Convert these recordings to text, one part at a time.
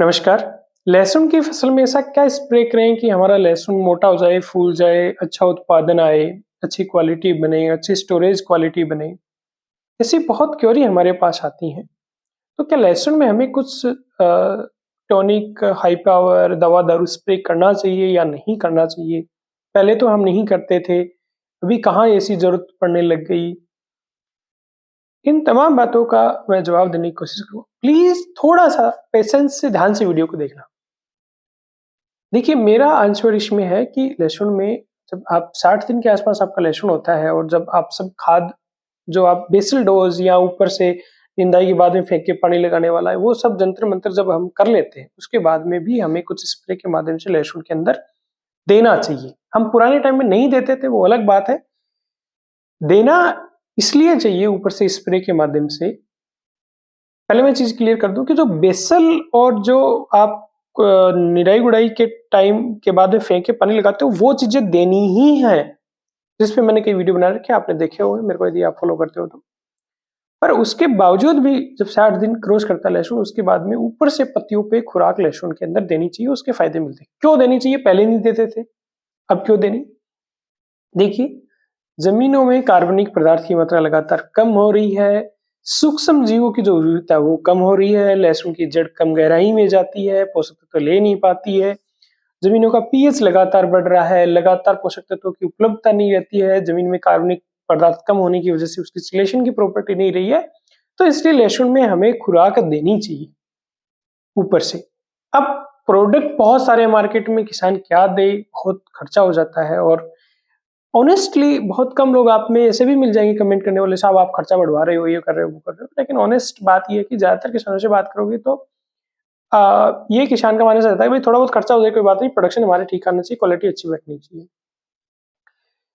नमस्कार। लहसुन की फसल में ऐसा क्या स्प्रे करें कि हमारा लहसुन मोटा हो जाए, फूल जाए, अच्छा उत्पादन आए, अच्छी क्वालिटी बने, अच्छी स्टोरेज क्वालिटी बने? ऐसी बहुत क्वेरी हमारे पास आती हैं। तो क्या लहसुन में हमें कुछ टॉनिक, हाई पावर, दवा-दारू स्प्रे करना चाहिए या नहीं करना चाहिए? पहले तो हम नहीं करते थे, अभी कहाँ ऐसी ज़रूरत पड़ने लग गई? इन तमाम बातों का मैं जवाब देने की कोशिश करूँगा। प्लीज़ थोड़ा-सा पेशेंस से ध्यान से वीडियो को देखना। देखिए, मेरा आंसर इसमें है कि लहसुन में जब आप 60 दिन के आसपास आपका लहसुन होता है और जब आप सब खाद जो आप बेसिल डोज़ या ऊपर से निंदाई के बाद में फेंक के पानी लगाने वाला है, वो सब जंतर-मंतर जब हम कर लेते हैं, उसके बाद में भी हमें कुछ स्प्रे के माध्यम से लहसुन के अंदर देना चाहिए। हम पुराने टाइम में नहीं देते थे, वो अलग बात है। देना इसलिए चाहिए ऊपर से स्प्रे के माध्यम से, पहले मैं चीज़ क्लियर कर दूँ कि जो बेसल और जो आप निराई-गुड़ाई के टाइम के बाद में फेंक के पानी लगाते हो, वो चीज़ें देनी ही हैं। जिस पे मैंने कई वीडियो बना रखे हैं, आपने देखे होंगे मेरे को यदि आप फॉलो करते हो तो। पर उसके बावजूद भी जब 60 दिन क्रॉस करता है लहसुन, उसके बाद में ऊपर से पत्तियों पे खुराक लहसुन के अंदर देनी चाहिए, उसके फ़ायदे मिलते हैं। क्यों देनी चाहिए? पहले नहीं देते थे, अब क्यों देनी? देखिए, ज़मीनों में कार्बनिक पदार्थ की मात्रा लगातार कम हो रही है, सूक्ष्म जीवों की जो विविधता है वो कम हो रही है, लहसुन की जड़ कम गहराई में जाती है, पोषक तत्व ले नहीं पाती है, ज़मीनों का पीएच लगातार बढ़ रहा है, लगातार पोषक तत्वों की उपलब्धता नहीं रहती है, ज़मीन में कार्बनिक पदार्थ कम होने की वजह से उसकी सिलेक्शन की प्रॉपर्टी नहीं रही है, तो इसलिए लहसुन में हमें खुराक देनी चाहिए ऊपर से। अब प्रोडक्ट बहुत सारे मार्केट में किसान क्या दे, बहुत खर्चा हो जाता है और ऑनेस्टली बहुत कम लोग आप में ऐसे भी मिल जाएंगे कमेंट करने वाले, साहब आप खर्चा बढ़वा रहे हो, ये कर रहे हो, वो कर रहे हो। लेकिन ऑनेस्ट बात ये है कि ज़्यादातर किसानों से बात करोगे तो ये किसान का मानना रहता है भाई थोड़ा बहुत खर्चा हो जाए कोई बात नहीं, प्रोडक्शन हमारे ठीक आना चाहिए, क्वालिटी अच्छी बैठनी चाहिए।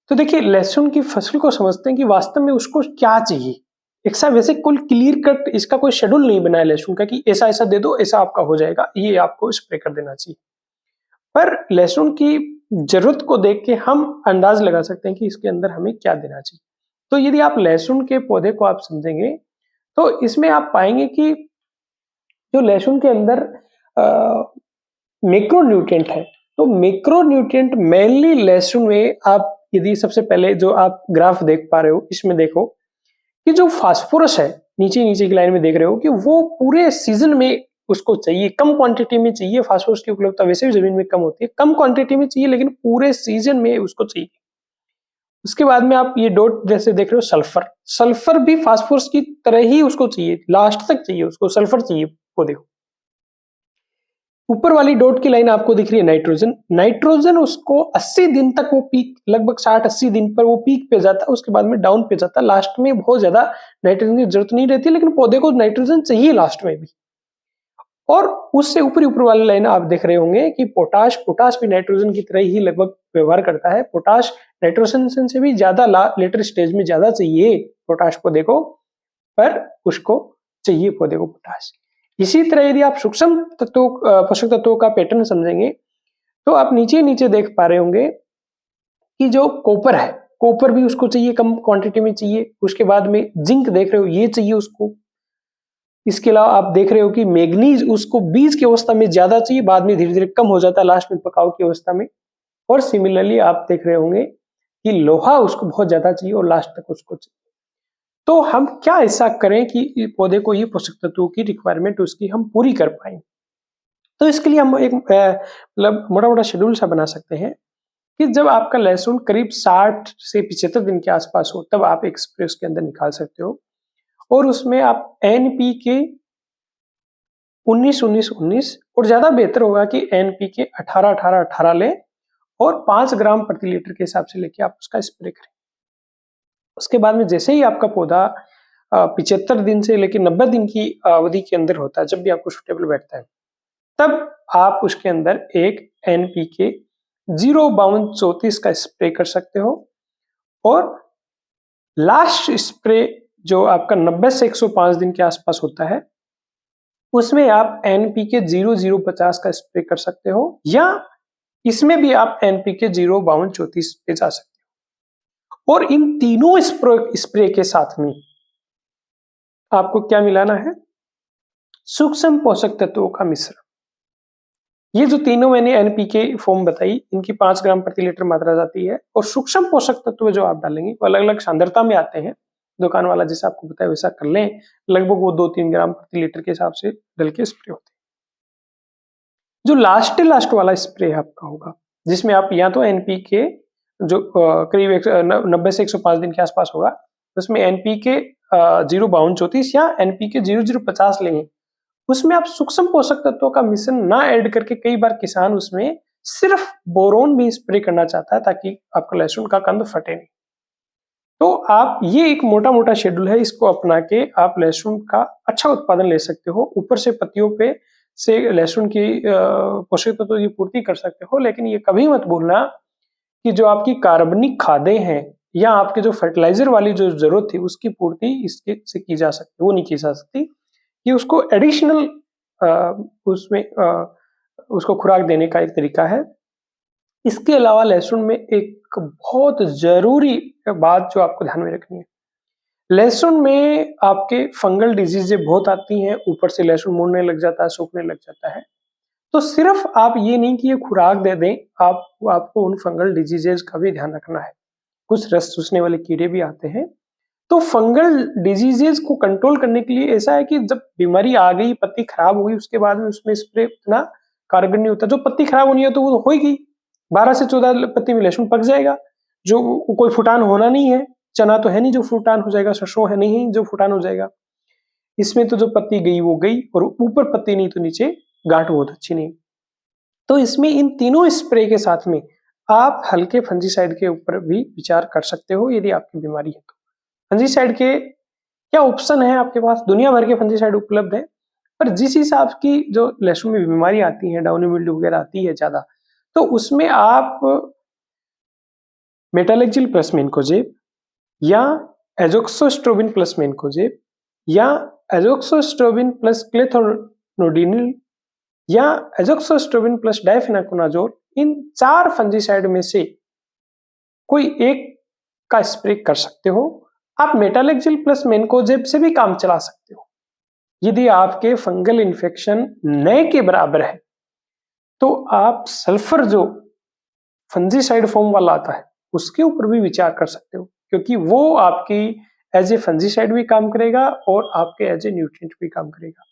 तो देखिए, लहसुन की फसल को समझते हैं कि वास्तव में उसको क्या चाहिए। एक सा वैसे कुल क्लियर कट इसका कोई शेड्यूल नहीं बना है लहसुन का कि ऐसा-ऐसा दे दो, ऐसा आपका हो जाएगा, ये आपको स्प्रे कर देना चाहिए। पर लहसुन की ज़रूरत को देख के हम अंदाज़ लगा सकते हैं कि इसके अंदर हमें क्या देना चाहिए। तो यदि आप लहसुन के पौधे को आप समझेंगे, तो इसमें आप पाएँगे कि जो लहसुन के अंदर मैक्रोन्यूट्रिएंट है, तो मैक्रोन्यूट्रिएंट मेनली लहसुन में आप यदि सबसे पहले जो आप ग्राफ देख पा रहे हो, इसमें देखो कि जो फास्फोरस है, नीचे-नीचे की लाइन में देख रहे हो कि वो पूरे सीज़न में उसको चाहिए, कम क्वांटिटी में चाहिए, फास्फोरस की उपलब्धता वैसे भी ज़मीन में कम होती है, कम क्वांटिटी में चाहिए लेकिन पूरे सीज़न में उसको चाहिए। उसके बाद में आप ये डॉट जैसे देख रहे हो सल्फर, सल्फर भी फास्फोरस की तरह ही उसको चाहिए, लास्ट तक चाहिए उसको, सल्फर चाहिए पौधे को। ऊपर वाली डॉट की लाइन आपको दिख रही है नाइट्रोजन, नाइट्रोजन उसको 80 दिन तक वो पीक लगभग 60-80 दिन पर वो पीक पे जाता है, उसके बाद में डाउन पे जाता है, लास्ट में बहुत ज्यादा नाइट्रोजन की जरूरत नहीं रहती, लेकिन पौधे को नाइट्रोजन चाहिए लास्ट में भी। और उससे ऊपर वाली लाइन आप देख रहे होंगे कि पोटाश, पोटाश भी नाइट्रोजन की तरह ही लगभग व्यवहार करता है। पोटाश नाइट्रोजन से भी ज्यादा लेटर स्टेज में ज्यादा चाहिए पोटाश पौधे को, पर उसको चाहिए पौधे को पोटाश। इसी तरह यदि आप सूक्ष्म तत्वों, पोषक तत्वों का पैटर्न समझेंगे, तो आप नीचे देख पा रहे होंगे कि जो कॉपर है, कॉपर भी उसको चाहिए, कम क्वांटिटी में चाहिए। उसके बाद में जिंक देख रहे हो, ये चाहिए उसको। इसके अलावा आप देख रहे हो कि मैग्नीज उसको बीज की अवस्था में ज्यादा चाहिए, बाद में धीरे धीरे कम हो जाता है लास्ट में पकाव की अवस्था में। और सिमिलरली आप देख रहे होंगे कि लोहा उसको बहुत ज्यादा चाहिए और लास्ट तक उसको चाहिए। तो हम क्या ऐसा करें कि पौधे को ये पोषक तत्वों की रिक्वायरमेंट उसकी हम पूरी कर पाए? तो इसके लिए हम एक मतलब मोटा-मोटा शेड्यूल सा बना सकते हैं कि जब आपका लहसुन करीब 60 से 75 दिन के आसपास हो, तब आप एक स्प्रे उसके अंदर निकाल सकते हो और उसमें आप एनपीके 19-19-19 और ज़्यादा बेहतर होगा कि एनपीके 18-18-18 लें और 5 ग्राम प्रति लीटर के हिसाब से लेके आप उसका स्प्रे करें। उसके बाद में जैसे ही आपका पौधा 75 दिन से लेके 90 दिन की अवधि के अंदर होता है, जब भी आपको सूटेबल बैठता है, तब आप उसके अंदर एक एनपीके 05234 का स्प्रे कर सकते हो और लास्ट स्प्रे जो आपका 90 से 105 दिन के आसपास होता है, उसमें आप एनपीके 0050 का स्प्रे कर सकते हो, या इसमें भी आप एनपीके 05234 पे जा सकते हो। और इन तीनों स्प्रे के साथ में आपको क्या मिलाना है? सूक्ष्म पोषक तत्वों का मिश्रण। ये जो तीनों मैंने एनपीके फॉर्म बताई, इनकी 5 ग्राम प्रति लीटर मात्रा जाती है और सूक्ष्म पोषक तत्व जो आप डालेंगे वो अलग-अलग सांद्रता में आते हैं। दुकान वाला जैसा आपको बताया वैसा कर लें, लगभग वो 2-3 ग्राम प्रति लीटर के हिसाब से डल के स्प्रे होते हैं। जो लास्ट वाला स्प्रे आपका होगा, जिसमें आप या तो एनपीके जो करीब 90 से 105 दिन के आसपास होगा, उसमें एनपीके 05234 या एनपीके 0050 लेंगे। उसमें आप सूक्ष्म पोषक तत्वों का मिश्रण ना ऐड करके कई बार किसान उसमें सिर्फ बोरोन भी स्प्रे करना चाहता है ताकि आपका लहसुन का कंद फटे नहीं। तो आप ये एक मोटा-मोटा शेड्यूल है, इसको अपना के आप लहसुन का अच्छा उत्पादन ले सकते हो। ऊपर से पत्तियों पे से लहसुन की पोषक तत्वों की पूर्ति कर सकते हो, लेकिन ये कभी मत भूलना कि जो आपकी कार्बनिक खादें हैं या आपके जो फर्टिलाइजर वाली जो जरूरत थी उसकी पूर्ति इसके से की जा सकती है, वो नहीं की जा सकती। ये उसको एडिशनल उसमें उसको खुराक देने का एक तरीका है। इसके अलावा लहसुन में एक बहुत जरूरी बात जो आपको ध्यान में रखनी है, लहसुन में आपके फंगल डिजीजें बहुत आती हैं, ऊपर से लहसुन मुड़ने लग जाता है, सूखने लग जाता है। तो सिर्फ आप ये नहीं कि ये खुराक दे दें, आपको उन फंगल डिजीजेज का भी ध्यान रखना है। कुछ रस चूसने वाले कीड़े भी आते हैं। तो फंगल डिजीजेज को कंट्रोल करने के लिए ऐसा है कि जब बीमारी आ गई, पत्ती खराब हुई, उसके बाद में उसमें स्प्रे इतना कारगर नहीं होता। जो पत्ती खराब होनी है तो वो हो ही गई, 12 से 14 पत्ती में लहसुन पक जाएगा। जो कोई फुटान होना नहीं है, चना तो है नहीं जो फुटान हो जाएगा, सरसों है नहीं जो फुटान हो जाएगा। इसमें तो जो पत्ती गई वो गई, और ऊपर पत्ती नहीं तो नीचे गांठ बहुत अच्छी नहीं। तो इसमें इन तीनों स्प्रे के साथ में आप हल्के फंजीसाइड के ऊपर भी विचार कर सकते हो यदि आपकी बीमारी है तो। फंजीसाइड के क्या ऑप्शन है आपके पास? दुनिया भर के फंजीसाइड उपलब्ध है, पर जिस हिसाब की जो लहसुन में बीमारी आती है, डाउनी मिल्ड्यू वगैरह आती है ज्यादा, तो उसमें आप मेटालेक्जिल प्लस मेनकोजेब या एजोक्सोस्ट्रोबिन प्लस मेनकोजेब या एजोक्सोस्ट्रोबिन प्लस क्लेथोनोडिनिल या एजोक्सोस्ट्रोबिन प्लस डाइफेनाकोनाजोल, इन 4 फंजीसाइड में से कोई एक का स्प्रे कर सकते हो। आप मेटालेक्जिल प्लस मेनकोजेब से भी काम चला सकते हो। यदि आपके फंगल इन्फेक्शन नए के बराबर है तो आप सल्फर जो फंजीसाइड फॉर्म वाला आता है उसके ऊपर भी विचार कर सकते हो, क्योंकि वो आपकी एज ए फंजीसाइड भी काम करेगा और आपके एज ए न्यूट्रिएंट भी काम करेगा।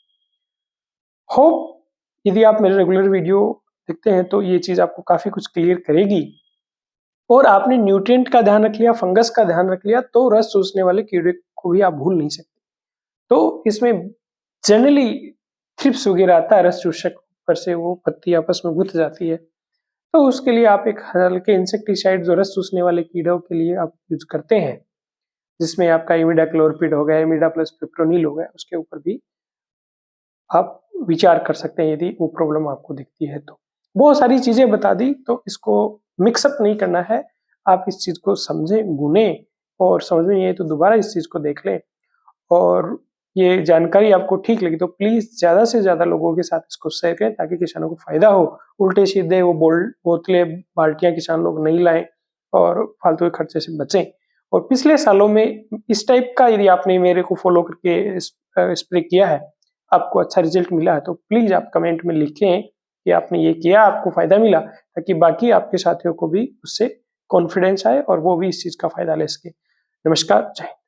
होप यदि आप मेरे रेगुलर वीडियो देखते हैं तो ये चीज आपको काफी कुछ क्लियर करेगी, और आपने न्यूट्रिएंट का ध्यान रख लिया, फंगस का ध्यान रख लिया, तो रस चूसने वाले कीड़े को भी आप भूल नहीं सकते। तो इसमें जनरली थ्रिप्स वगैरह आता है, रस चूसक पर से वो पत्ती आपस में गुथ जाती है, तो उसके लिए आप एक हल्के इंसेक्टिसाइड जो रस चूसने वाले कीड़ों के लिए आप यूज करते हैं, जिसमें आपका इमिडाक्लोरपिड हो गया, इमिडा प्लस पिप्रोनिल हो गया, उसके ऊपर भी आप विचार कर सकते हैं यदि वो प्रॉब्लम आपको दिखती है तो। बहुत सारी चीजें बता दी, तो इसको मिक्सअप नहीं करना है। आप इस चीज को समझें, गुनें, और समझ में नहीं आए तो दोबारा इस चीज को देख लें। और ये जानकारी आपको ठीक लगी तो प्लीज ज्यादा से ज्यादा लोगों के साथ इसको शेयर करें ताकि किसानों को फायदा हो। उल्टे सीधे वो बोतलें बाल्टियां किसान लोग नहीं लाएं और फालतू के खर्चे से बचें। और पिछले सालों में इस टाइप का यदि आपने मेरे को फॉलो करके स्प्रे किया है, आपको अच्छा रिजल्ट मिला है, तो प्लीज आप कमेंट में लिखें कि आपने ये किया, आपको फायदा मिला, ताकि बाकी आपके साथियों को भी उससे कॉन्फिडेंस आए और वो भी इस चीज का फायदा ले सके। नमस्कार, जय हिंद।